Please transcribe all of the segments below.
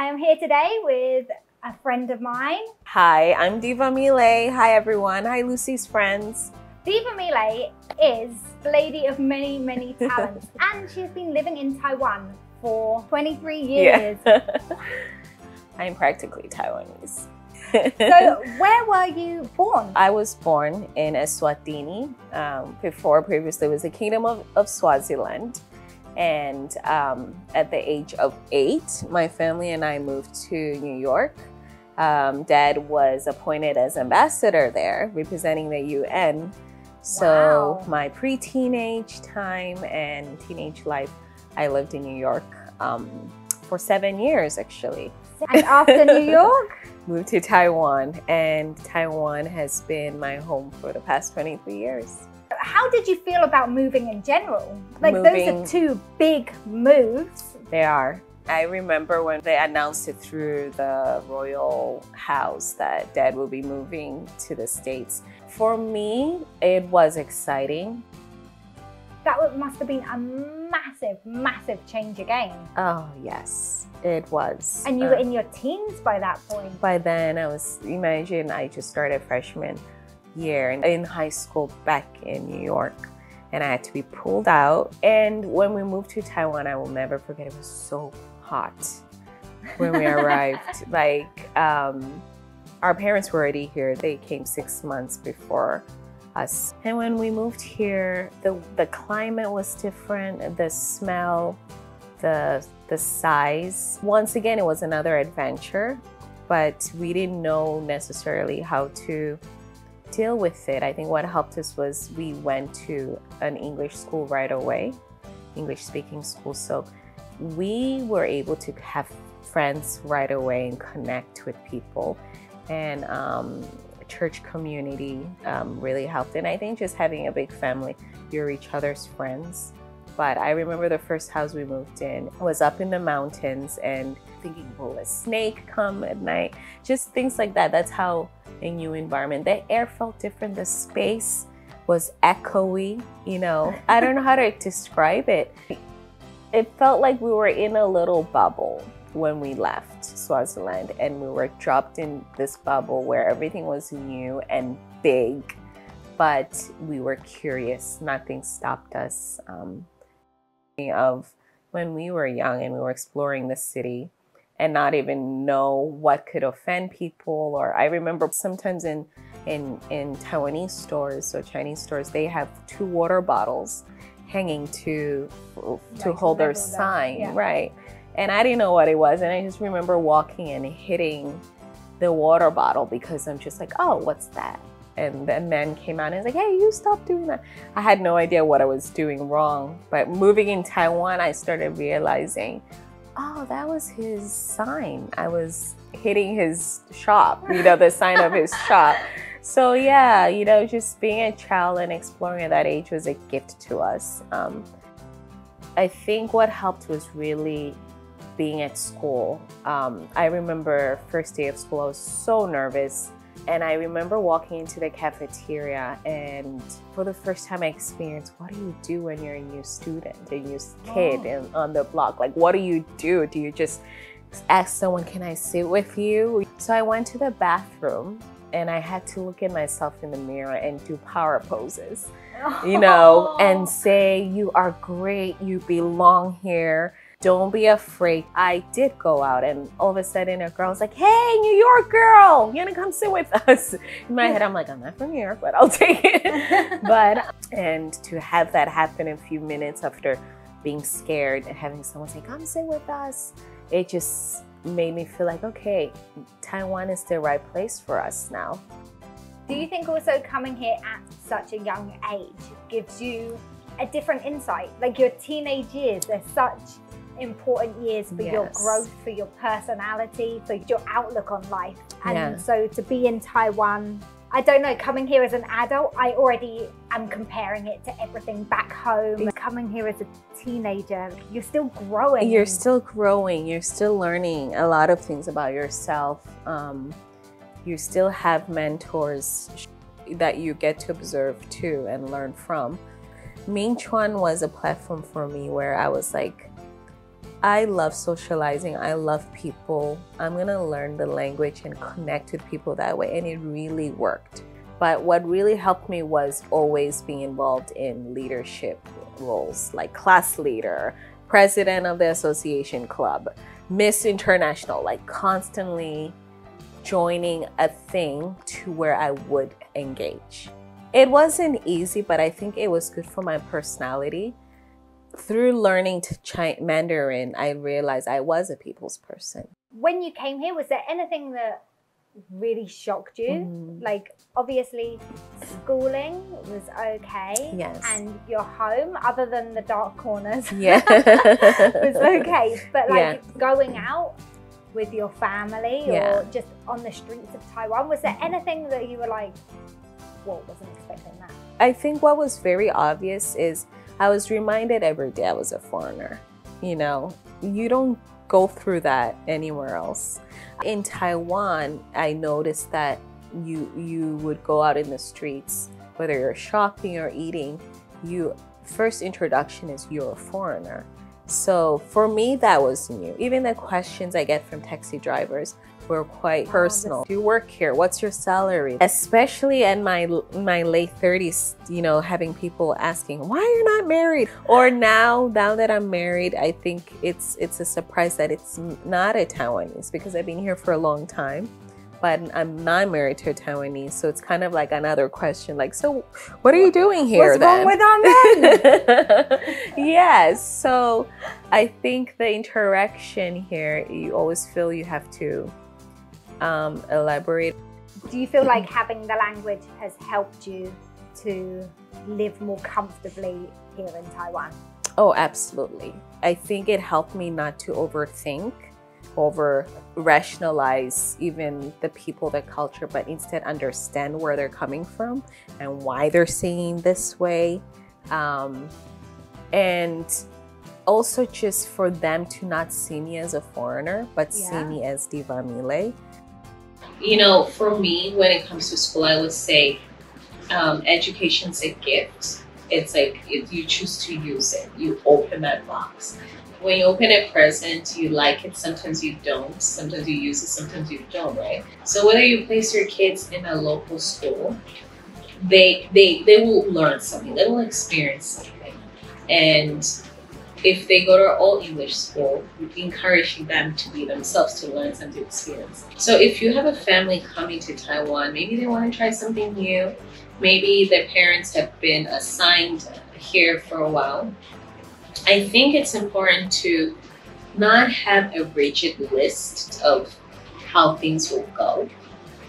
I am here today with a friend of mine. Hi, I'm Tivamile. Hi everyone. Hi Lucy's friends. Tivamile is a lady of many, many talents and she's been living in Taiwan for 23 years. Yeah. I'm practically Taiwanese. So where were you born? I was born in Eswatini. Previously it was the Kingdom of Swaziland. And at the age of 8, my family and I moved to New York. Dad was appointed as ambassador there, representing the UN. So Wow. my pre-teenage time and teenage life, I lived in New York for 7 years, actually. And after New York? Moved to Taiwan, and Taiwan has been my home for the past 23 years. How did you feel about moving in general? Like Moving- those are two big moves. They are. I remember when they announced it through the royal house that Dad will be moving to the States. For me, it was exciting. That must have been a massive, massive change again. Oh, yes, it was. And you were in your teens by that point. By then, imagine I just started freshman year in high school back in New York. And I had to be pulled out. And when we moved to Taiwan, I will never forget, it was so hot when we arrived. Our parents were already here. They came 6 months before us. And when we moved here, the climate was different, the smell, the size. Once again, it was another adventure, but we didn't know necessarily how to deal with it. I think what helped us was we went to an English school right away, English speaking school. So we were able to have friends right away and connect with people. And church community really helped. And I think just having a big family, you're each other's friends. But I remember the first house we moved in was up in the mountains and thinking, will a snake come at night? Just things like that. That's how a new environment. The air felt different. The space was echoey, you know. I don't know how to describe it. It felt like we were in a little bubble when we left Swaziland, and we were dropped in this bubble where everything was new and big, but we were curious. Nothing stopped us. Of when we were young and we were exploring the city and not even know what could offend people. Or I remember sometimes in Taiwanese stores or Chinese stores, they have 2 water bottles hanging to hold their sign, yeah. Right? And I didn't know what it was, and I just remember walking and hitting the water bottle because I'm just like, oh, what's that? And the man came out and was like, hey, you stop doing that. I had no idea what I was doing wrong. But moving in Taiwan, I started realizing, oh, that was his sign. I was hitting his shop, you know, the sign of his shop. So yeah, you know, just being a child and exploring at that age was a gift to us. I think what helped was really being at school. I remember first day of school, I was so nervous. And I remember walking into the cafeteria, and for the first time I experienced, what do you do when you're a new student, a new kid on the block? Like, what do you do? Do you just ask someone, can I sit with you? So I went to the bathroom and I had to look at myself in the mirror and do power poses, you know, and say, you are great, you belong here. Don't be afraid. I did go out, and all of a sudden a girl was like, hey, New York girl, you wanna come sit with us? In my head, I'm like, I'm not from New York, but I'll take it. And to have that happen in a few minutes after being scared and having someone say, come sit with us, it just made me feel like, okay, Taiwan is the right place for us now. Do you think also coming here at such a young age gives you a different insight? Like your teenage years, they're such important years for your growth, for your personality, for your outlook on life. And so to be in Taiwan, I don't know, coming here as an adult, I already am comparing it to everything back home. Coming here as a teenager, you're still growing. You're still growing, you're still learning a lot of things about yourself. You still have mentors that you get to observe too and learn from. Ming Chuan was a platform for me where I was like, I love socializing. I love people. I'm gonna learn the language and connect with people that way, and it really worked. But what really helped me was always being involved in leadership roles, like class leader, president of the association club, Miss International, like constantly joining a thing to where I would engage. It wasn't easy, but I think it was good for my personality. Through learning to Mandarin, I realized I was a people's person. When you came here, was there anything that really shocked you? Like, obviously, schooling was okay. Yes. And your home, other than the dark corners, Yeah. was okay. But like going out with your family or just on the streets of Taiwan, was there anything that you were like, whoa, wasn't expecting that? I think what was very obvious is I was reminded every day I was a foreigner. You know, you don't go through that anywhere else. In Taiwan, I noticed that you would go out in the streets, whether you're shopping or eating, first introduction is you're a foreigner. So for me, that was new. Even the questions I get from taxi drivers were quite personal. Do you work here? What's your salary? Especially in my late 30s, you know, having people asking, why are you not married? Or now that I'm married, I think it's a surprise that it's not a Taiwanese, because I've been here for a long time, but I'm not married to a Taiwanese. So it's kind of like another question, like, so what are you doing here then? What's wrong with our men? Yes. So I think the interaction here, you always feel you have to elaborate. Do you feel like having the language has helped you to live more comfortably here in Taiwan? Oh, absolutely. I think it helped me not to overthink, rationalize even the people, the culture, but instead understand where they're coming from and why they're saying this way. And also just for them to not see me as a foreigner, but see me as Tivamile. You know, for me, when it comes to school, I would say education's a gift. It's like if you choose to use it, you open that box. When you open a present, you like it, sometimes you don't. Sometimes you use it, sometimes you don't, right? So whether you place your kids in a local school, they will learn something, they will experience something. And if they go to an all-English school, encouraging them to be themselves, to learn something, to experience. So if you have a family coming to Taiwan, maybe they want to try something new, maybe their parents have been assigned here for a while, I think it's important to not have a rigid list of how things will go,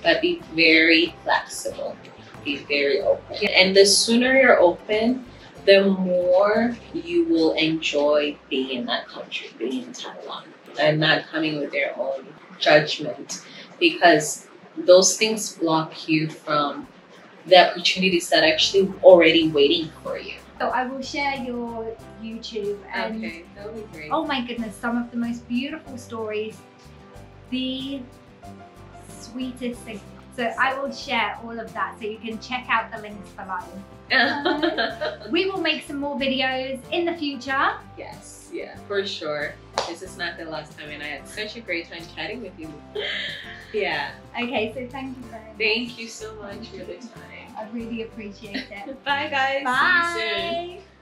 but be very flexible, be very open. And the sooner you're open, the more you will enjoy being in that country, being in Taiwan, and not coming with your own judgment, because those things block you from the opportunities that are actually already waiting for you. So I will share your YouTube, and okay, that would be great. Oh my goodness, some of the most beautiful stories, the sweetest things. So I will share all of that, so you can check out the links below. We will make some more videos in the future. Yes, yeah, for sure. This is not the last time, and I had such a great time chatting with you. Yeah. Okay, so thank you very much. Thank you so much for the time. I really appreciate it. Bye guys. Bye. See you soon.